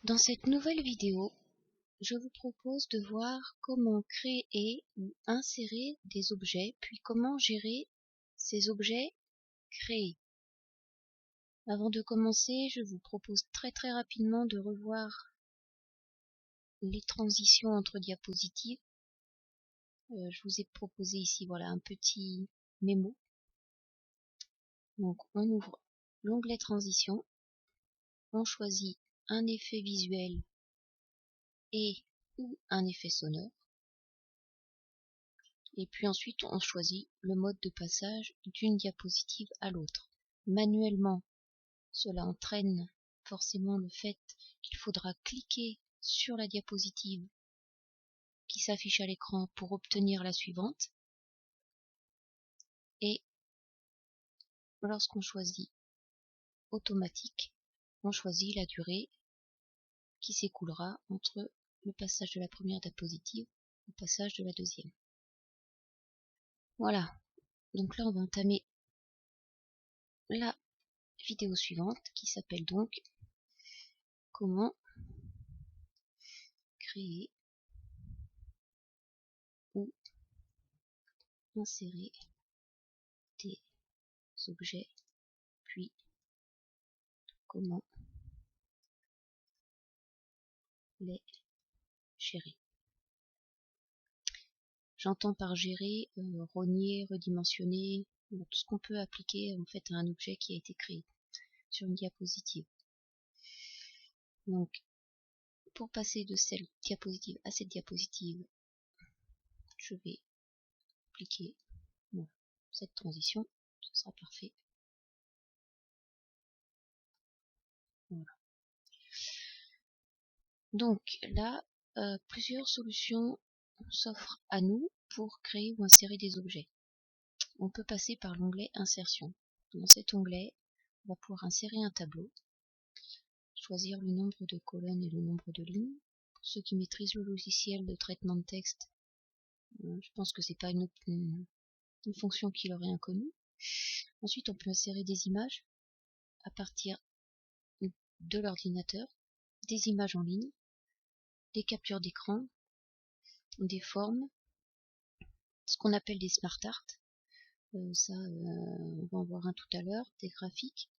Dans cette nouvelle vidéo, je vous propose de voir comment créer ou insérer des objets, puis comment gérer ces objets créés. Avant de commencer, je vous propose très rapidement de revoir les transitions entre diapositives. Je vous ai proposé ici voilà un petit mémo. Donc on ouvre l'onglet transition, on choisit un effet visuel et ou un effet sonore. Et puis ensuite on choisit le mode de passage d'une diapositive à l'autre. Manuellement, cela entraîne forcément le fait qu'il faudra cliquer sur la diapositive qui s'affiche à l'écran pour obtenir la suivante. Et lorsqu'on choisit automatique, on choisit la durée qui s'écoulera entre le passage de la première diapositive au passage de la deuxième. Voilà, donc là on va entamer la vidéo suivante qui s'appelle donc comment créer ou insérer des objets, puis comment les gérer. J'entends par gérer, rogner, redimensionner, tout ce qu'on peut appliquer en fait à un objet qui a été créé sur une diapositive. Donc, pour passer de cette diapositive à cette diapositive, je vais appliquer cette transition, ce sera parfait. Voilà. Donc là, plusieurs solutions s'offrent à nous pour créer ou insérer des objets. On peut passer par l'onglet Insertion. Dans cet onglet, on va pouvoir insérer un tableau, choisir le nombre de colonnes et le nombre de lignes. Pour ceux qui maîtrisent le logiciel de traitement de texte, je pense que c'est pas une fonction qui leur est inconnue. Ensuite, on peut insérer des images à partir de l'ordinateur, des images en ligne, des captures d'écran, des formes, ce qu'on appelle des smart art. On va en voir un tout à l'heure, des graphiques,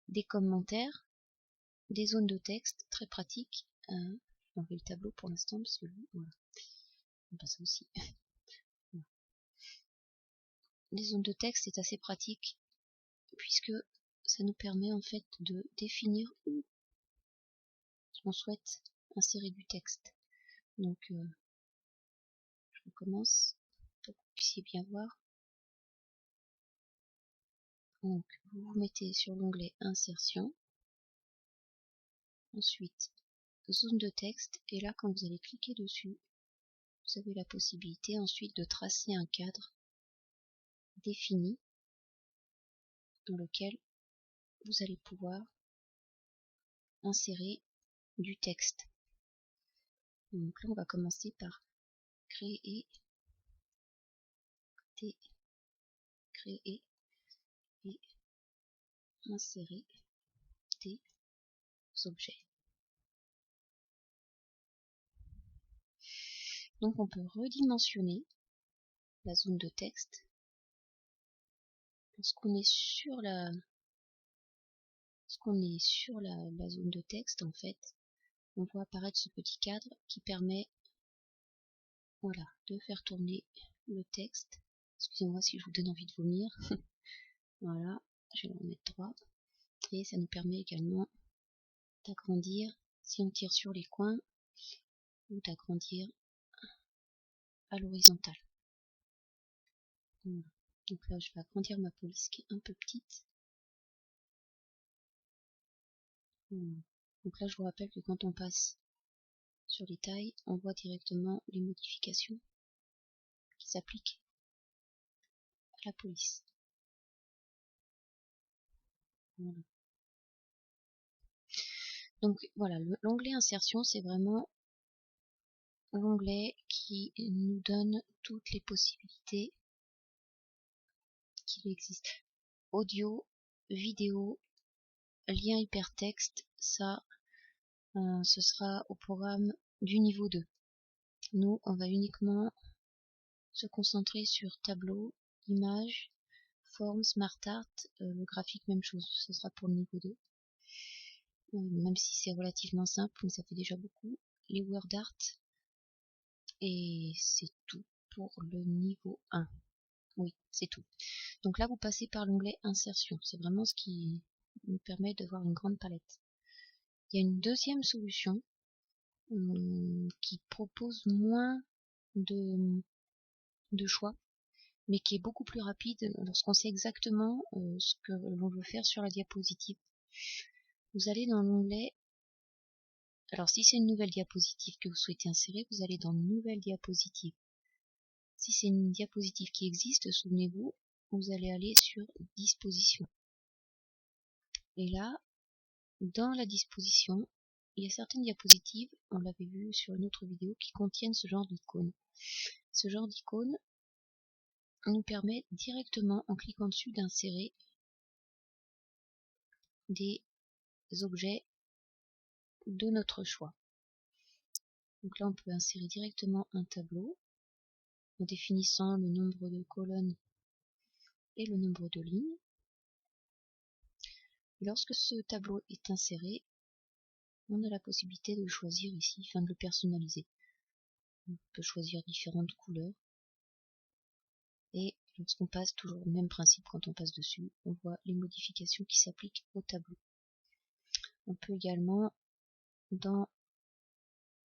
des commentaires, des zones de texte très pratiques. Je vais enlever le tableau pour l'instant parce que voilà, on passe aussi. Voilà. Les zones de texte c'est assez pratique puisque ça nous permet en fait de définir où on souhaite insérer du texte. Donc je recommence pour que vous puissiez bien voir. Donc vous vous mettez sur l'onglet Insertion, ensuite zone de texte, et là quand vous allez cliquer dessus, vous avez la possibilité ensuite de tracer un cadre défini dans lequel vous allez pouvoir insérer du texte. Donc là on va commencer par créer et insérer des objets. Donc on peut redimensionner la zone de texte. Lorsqu'on est sur la zone de texte, en fait, on voit apparaître ce petit cadre qui permet de faire tourner le texte. Excusez-moi si je vous donne envie de vomir. Voilà, je vais le remettre droit. Et ça nous permet également d'agrandir si on tire sur les coins ou d'agrandir à l'horizontale. Voilà. Donc là je vais agrandir ma police qui est un peu petite. Voilà. Donc là je vous rappelle que quand on passe sur les tailles, on voit directement les modifications qui s'appliquent à la police. Voilà. Donc voilà, l'onglet insertion, c'est vraiment l'onglet qui nous donne toutes les possibilités qu'il existe. Audio, vidéo, lien hypertexte, ça ce sera au programme du niveau 2. Nous, on va uniquement se concentrer sur tableau, image, forme, smart art, le graphique, même chose, ce sera pour le niveau 2. Même si c'est relativement simple, mais ça fait déjà beaucoup. Les word art, et c'est tout pour le niveau 1. Oui, c'est tout. Donc là, vous passez par l'onglet insertion. C'est vraiment ce qui nous permet de voir une grande palette. Il y a une deuxième solution qui propose moins de choix, mais qui est beaucoup plus rapide lorsqu'on sait exactement ce que l'on veut faire sur la diapositive. Vous allez dans l'onglet, alors si c'est une nouvelle diapositive que vous souhaitez insérer, vous allez dans Nouvelle diapositive. Si c'est une diapositive qui existe, souvenez-vous, vous allez aller sur Disposition. Et là, dans la disposition, il y a certaines diapositives, on l'avait vu sur une autre vidéo, qui contiennent ce genre d'icône. Ce genre d'icône nous permet directement, en cliquant dessus, d'insérer des objets de notre choix. Donc là, on peut insérer directement un tableau en définissant le nombre de colonnes et le nombre de lignes. Et lorsque ce tableau est inséré, on a la possibilité de choisir ici, de le personnaliser. On peut choisir différentes couleurs. Et lorsqu'on passe, toujours le même principe quand on passe dessus, on voit les modifications qui s'appliquent au tableau. On peut également, dans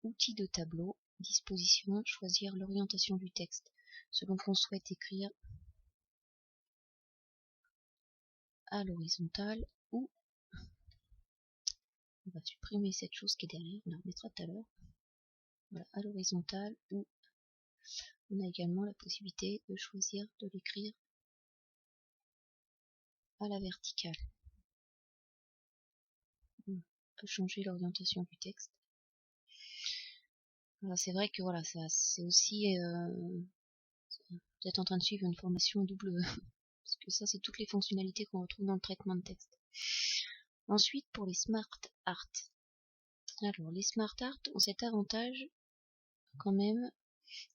Outils de tableau, Disposition, choisir l'orientation du texte, selon qu'on souhaite écrire à l'horizontale ou on va supprimer cette chose qui est derrière, on la remettra tout à l'heure. Voilà, à l'horizontale, ou on a également la possibilité de choisir de l'écrire à la verticale. On peut changer l'orientation du texte. C'est vrai que voilà, c'est aussi vous êtes en train de suivre une formation double parce que ça c'est toutes les fonctionnalités qu'on retrouve dans le traitement de texte. Ensuite, pour les smart art. Alors les smart art ont cet avantage quand même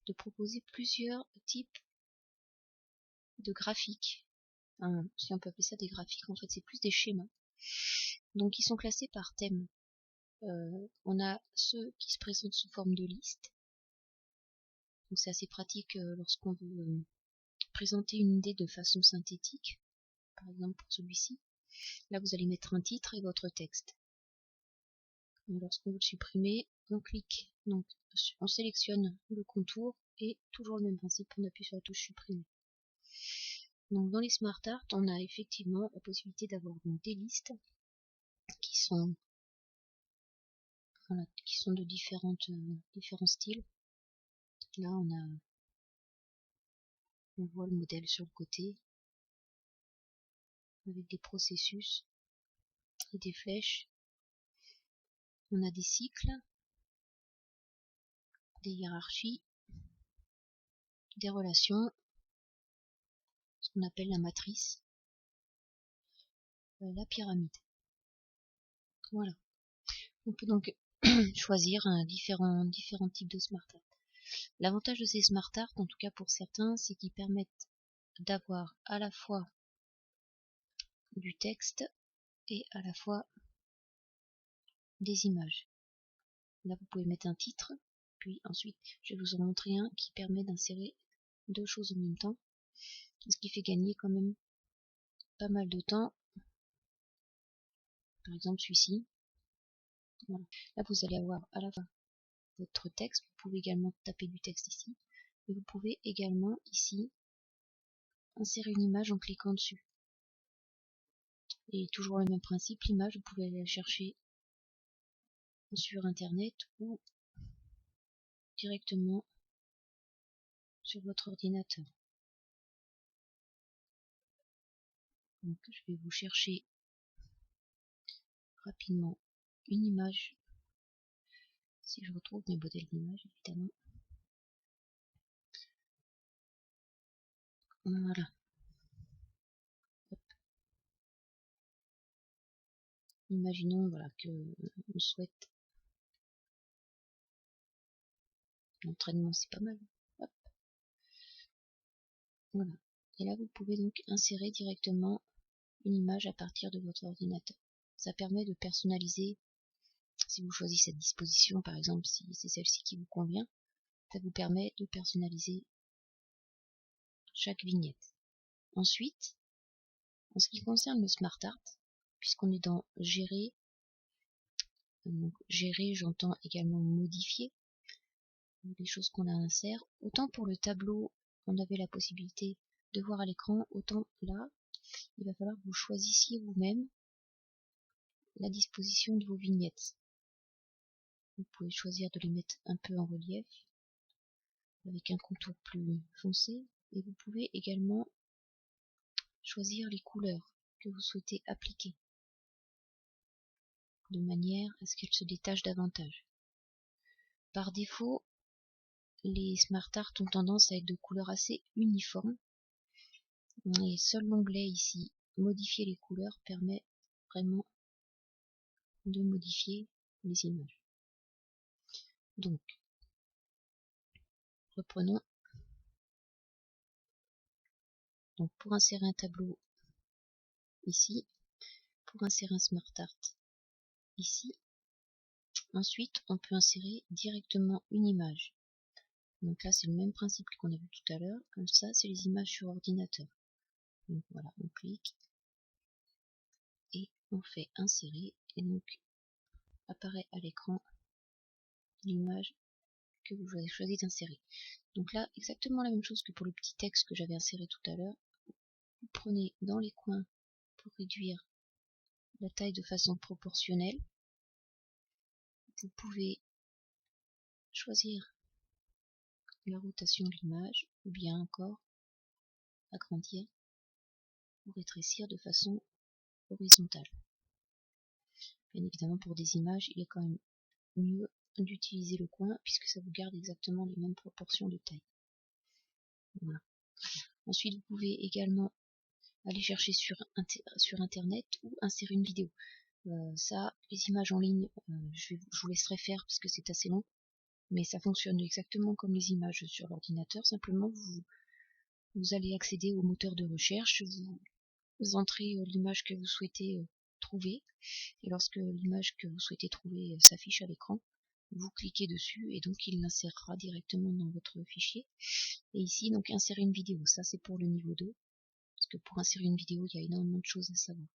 de proposer plusieurs types de graphiques. Si on peut appeler ça des graphiques, en fait c'est plus des schémas. Donc ils sont classés par thème. On a ceux qui se présentent sous forme de liste. Donc c'est assez pratique lorsqu'on veut présenter une idée de façon synthétique. Par exemple pour celui-ci. Là vous allez mettre un titre et votre texte. Lorsqu'on veut le supprimer, on clique. Donc on sélectionne le contour et toujours le même principe, on appuie sur la touche supprimer. Donc dans les smart art, on a effectivement la possibilité d'avoir des listes qui sont de différents styles. Là on voit le modèle sur le côté avec des processus et des flèches. On a des cycles, des hiérarchies, des relations, ce qu'on appelle la matrice, la pyramide. Voilà. On peut donc choisir différents types de smart art. L'avantage de ces smart art, en tout cas pour certains, c'est qu'ils permettent d'avoir à la fois du texte et à la fois des images. Là vous pouvez mettre un titre, puis ensuite je vais vous en montrer un qui permet d'insérer deux choses en même temps, ce qui fait gagner quand même pas mal de temps. Par exemple celui-ci. Voilà. Là vous allez avoir à la fois votre texte, vous pouvez également taper du texte ici, et vous pouvez également ici insérer une image en cliquant dessus. Et toujours le même principe, l'image vous pouvez aller la chercher sur internet ou directement sur votre ordinateur. Donc je vais vous chercher rapidement une image, si je retrouve mes modèles d'images évidemment. Voilà. Hop. Imaginons voilà, que on souhaite L'entraînement, c'est pas mal. Hop. Voilà. Et là, vous pouvez donc insérer directement une image à partir de votre ordinateur. Ça permet de personnaliser, si vous choisissez cette disposition, par exemple, si c'est celle-ci qui vous convient, ça vous permet de personnaliser chaque vignette. Ensuite, en ce qui concerne le Smart Art, puisqu'on est dans gérer, donc gérer, j'entends également modifier les choses qu'on insère. Autant pour le tableau, on avait la possibilité de voir à l'écran, autant là, il va falloir que vous choisissiez vous-même la disposition de vos vignettes. Vous pouvez choisir de les mettre un peu en relief, avec un contour plus foncé, et vous pouvez également choisir les couleurs que vous souhaitez appliquer, de manière à ce qu'elles se détachent davantage. Par défaut, les Smart Art ont tendance à être de couleurs assez uniformes, et seul l'onglet ici, modifier les couleurs, permet vraiment de modifier les images. Donc, reprenons. Donc, pour insérer un tableau ici, pour insérer un Smart Art ici, ensuite on peut insérer directement une image. Donc là c'est le même principe qu'on a vu tout à l'heure, comme ça c'est les images sur ordinateur. Donc voilà, on clique et on fait insérer, et donc apparaît à l'écran l'image que vous avez choisi d'insérer. Donc là, exactement la même chose que pour le petit texte que j'avais inséré tout à l'heure. Vous prenez dans les coins pour réduire la taille de façon proportionnelle. Vous pouvez choisir la rotation de l'image, ou bien encore agrandir ou rétrécir de façon horizontale. Bien évidemment, pour des images, il est quand même mieux d'utiliser le coin, puisque ça vous garde exactement les mêmes proportions de taille. Voilà. Ensuite, vous pouvez également aller chercher sur internet ou insérer une vidéo. Ça, les images en ligne, je vous laisserai faire parce que c'est assez long, mais ça fonctionne exactement comme les images sur l'ordinateur. Simplement, vous allez accéder au moteur de recherche, vous entrez l'image que vous souhaitez trouver, et lorsque l'image que vous souhaitez trouver s'affiche à l'écran, vous cliquez dessus et donc il l'insérera directement dans votre fichier. Et ici, donc insérer une vidéo, ça c'est pour le niveau 2, parce que pour insérer une vidéo, il y a énormément de choses à savoir.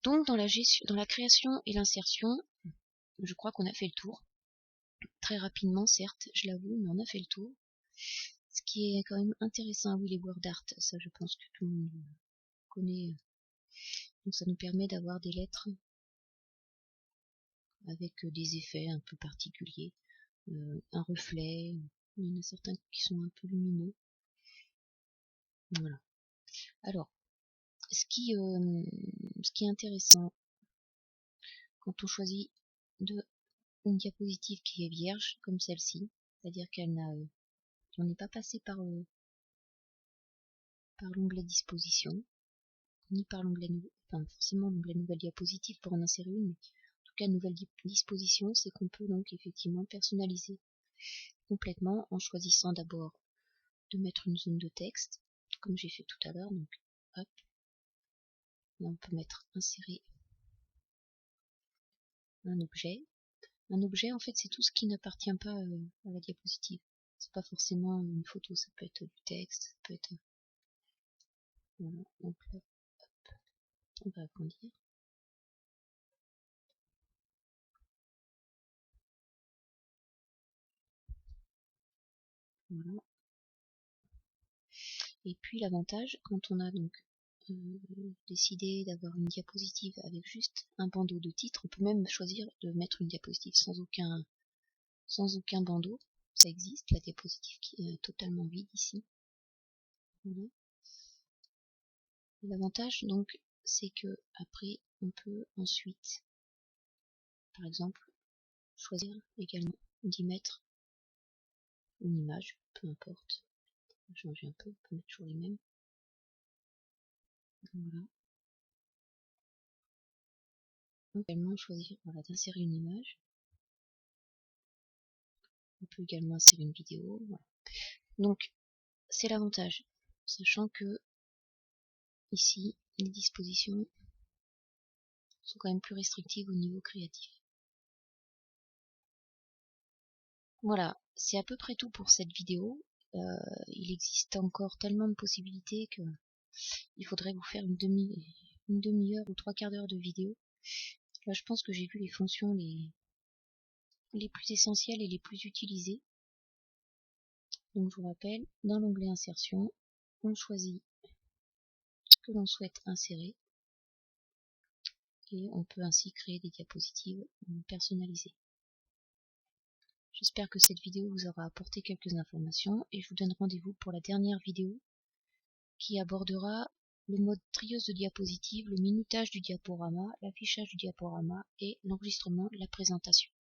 Donc dans la création et l'insertion, je crois qu'on a fait le tour. Très rapidement, certes, je l'avoue, mais on a fait le tour. Ce qui est quand même intéressant, oui, les word art, ça je pense que tout le monde connaît. Donc ça nous permet d'avoir des lettres avec des effets un peu particuliers, un reflet, il y en a certains qui sont un peu lumineux. Voilà. Alors, ce qui est intéressant quand on choisit une diapositive qui est vierge, comme celle-ci, c'est-à-dire qu'on n'est pas passé par l'onglet disposition, ni par l'onglet forcément l'onglet nouvelle diapositive pour en insérer une, mais en tout cas nouvelle disposition, c'est qu'on peut donc effectivement personnaliser complètement en choisissant d'abord de mettre une zone de texte, comme j'ai fait tout à l'heure. Donc hop, là on peut mettre insérer un objet. Un objet, en fait, c'est tout ce qui n'appartient pas à la diapositive. C'est pas forcément une photo, ça peut être du texte, ça peut être... Voilà, donc là, hop, on va agrandir. Voilà. Et puis l'avantage, quand on a donc décidé d'avoir une diapositive avec juste un bandeau de titre, on peut même choisir de mettre une diapositive sans aucun bandeau. Ça existe, la diapositive qui est totalement vide ici. Voilà. L'avantage donc, c'est que après, on peut ensuite, par exemple, choisir également d'y mettre une image, peu importe. On va changer un peu, on peut mettre toujours les mêmes. Voilà. On peut également choisir d'insérer une image. On peut également insérer une vidéo. Voilà. Donc c'est l'avantage, sachant que ici les dispositions sont quand même plus restrictives au niveau créatif. Voilà, c'est à peu près tout pour cette vidéo. Il existe encore tellement de possibilités que il faudrait vous faire une demi-heure ou 3/4 d'heure de vidéo. Là, je pense que j'ai vu les fonctions les plus essentielles et les plus utilisées. Donc, je vous rappelle, dans l'onglet Insertion, on choisit ce que l'on souhaite insérer et on peut ainsi créer des diapositives personnalisées. J'espère que cette vidéo vous aura apporté quelques informations et je vous donne rendez-vous pour la dernière vidéo qui abordera le mode trieuse de diapositives, le minutage du diaporama, l'affichage du diaporama et l'enregistrement de la présentation.